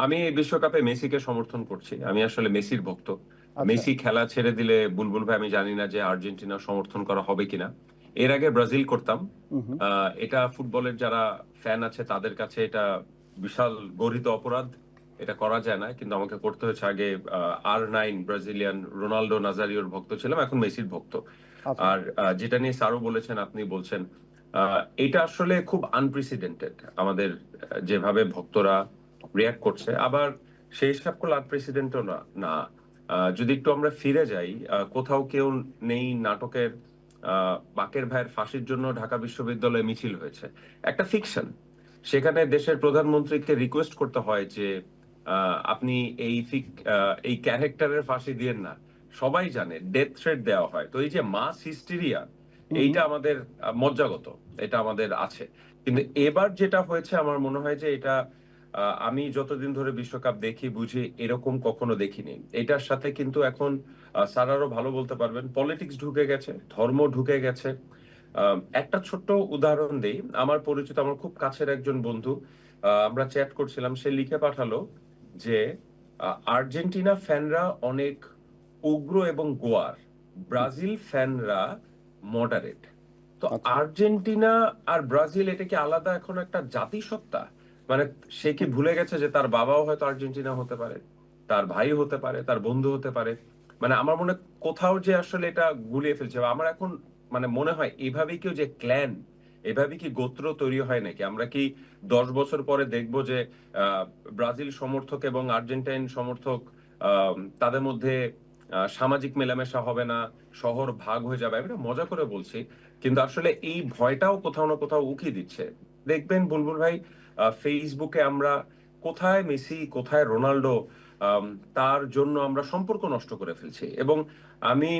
আমি এই বিশ্বকাপে মেসিকে সমর্থন করছি। আমি আসলে মেসির ভক্ত। আচ্ছা। মেসি খেলা ছেড়ে দিলে বুলবুল ভাই আমি জানি না যে আর্জেন্টিনা সমর্থন করা হবে কিনা। এর আগে ব্রাজিল করতাম। হুম, হুম। এটা ফুটবলের যারা ফ্যান আছে তাদের কাছে এটা বিশাল গর্হিত অপরাধ। এটা করা যায় না, কিন্তু আমাকে করতে হয়েছে। আগে R9 ব্রাজিলিয়ান রোনাল্ডো নাজারিওর ভক্ত ছিলাম, এখন মেসির ভক্ত। আচ্ছা। আর যেটা নিয়ে স্যারও বলেছেন, আপনি বলছেন, এটা আসলে খুব আনপ্রেসিডেন্টেড। আমাদের যেভাবে ভক্তরা রিয়াক্ট করছে, আবার সেই হিসাব করলে আনপ্রেসিডেন্টও না না। যদি একটু আমরা ফিরে যাই, কোথাও কেউ নেই নাটকের বাকের ভাইয়ের ফাঁসির জন্য ঢাকা বিশ্ববিদ্যালয়ে মিছিল হয়েছে, একটা ফিকশন। সেখানে দেশের প্রধানমন্ত্রীকে রিকোয়েস্ট করতে হয় যে আপনি এই ক্যারেক্টারের ফাঁসি দিয়েন না। সবাই জানে ডেথ থ্রেট দেওয়া হয়। তো এই যে মাস হিস্টেরিয়া, হুম, হুম। এইটা আমাদের মজ্জাগত, এটা আমাদের আছে। কিন্তু এবার যেটা হয়েছে আমার মনে হয় যে এটা আমি যতদিন ধরে বিশ্বকাপ দেখি বুঝি এরকম কখনো দেখিনি। এটার সাথে কিন্তু এখন স্যার আরো ভালো বলতে পারবেন, পলিটিক্স ঢুকে গেছে, ধর্ম ঢুকে গেছে। একটা ছোট্ট উদাহরণ দেই। আমার পরিচিত, আমার খুব কাছের একজন বন্ধু, আমরা চ্যাট করছিলাম, সে লিখে পাঠালো যে আর্জেন্টিনা ফ্যানরা অনেক উগ্র এবং গোয়ার, ব্রাজিল ফ্যানরা মডারেট। তো আচ্ছা। আর্জেন্টিনা আর ব্রাজিল, এটা কি আলাদা এখন একটা জাতিসত্তা? মানে সে কি ভুলে গেছে যে তার বাবাও হয়তো আর্জেন্টিনা হতে পারে, তার ভাই হতে পারে, তার বন্ধু হতে পারে? মানে আমার মনে হয় কোথাও যে আসলে এটা গুলিয়ে ফেলছে। আমার এখন মানে মনে হয় এভাবেই কেউ যে ক্ল্যান, এভাবে কি গোত্র তৈরি হয় নাকি? আমরা কি 10 বছর পরে দেখবো যে আহ ব্রাজিল সমর্থক এবং আর্জেন্টাইন সমর্থক, তাদের মধ্যে সামাজিক মেলামেশা হবে না, শহর ভাগ হয়ে যাবে? আমি এটা মজা করে বলছি, কিন্তু আসলে এই ভয়টাও কোথাও না কোথাও উকি দিচ্ছে। দেখবেন বুলবুল ভাই, ফেসবুকে আমরা কোথায় মেসি কোথায় রোনাল্ডো, আম, তার জন্য আমরা সম্পর্ক নষ্ট করে ফেলছি। এবং আমি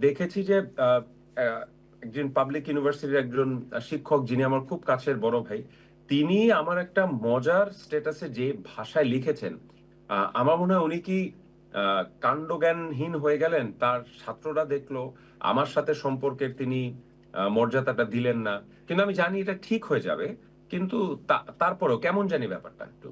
দেখেছি যে আহ, আহ, একজন পাবলিক ইউনিভার্সিটির একজন শিক্ষক, যিনি আমার খুব কাছের বড় ভাই, তিনি আমার একটা মজার স্ট্যাটাসে যে ভাষায় লিখেছেন, আমার মনে হয় উনি কি কাণ্ডজ্ঞানহীন হয়ে গেলেন। তার ছাত্ররা দেখলো, আমার সাথে সম্পর্কের তিনি মর্যাদাটা দিলেন না। কিন্তু আমি জানি এটা ঠিক হয়ে যাবে, কিন্তু তারপরেও কেমন জানি ব্যাপারটা একটু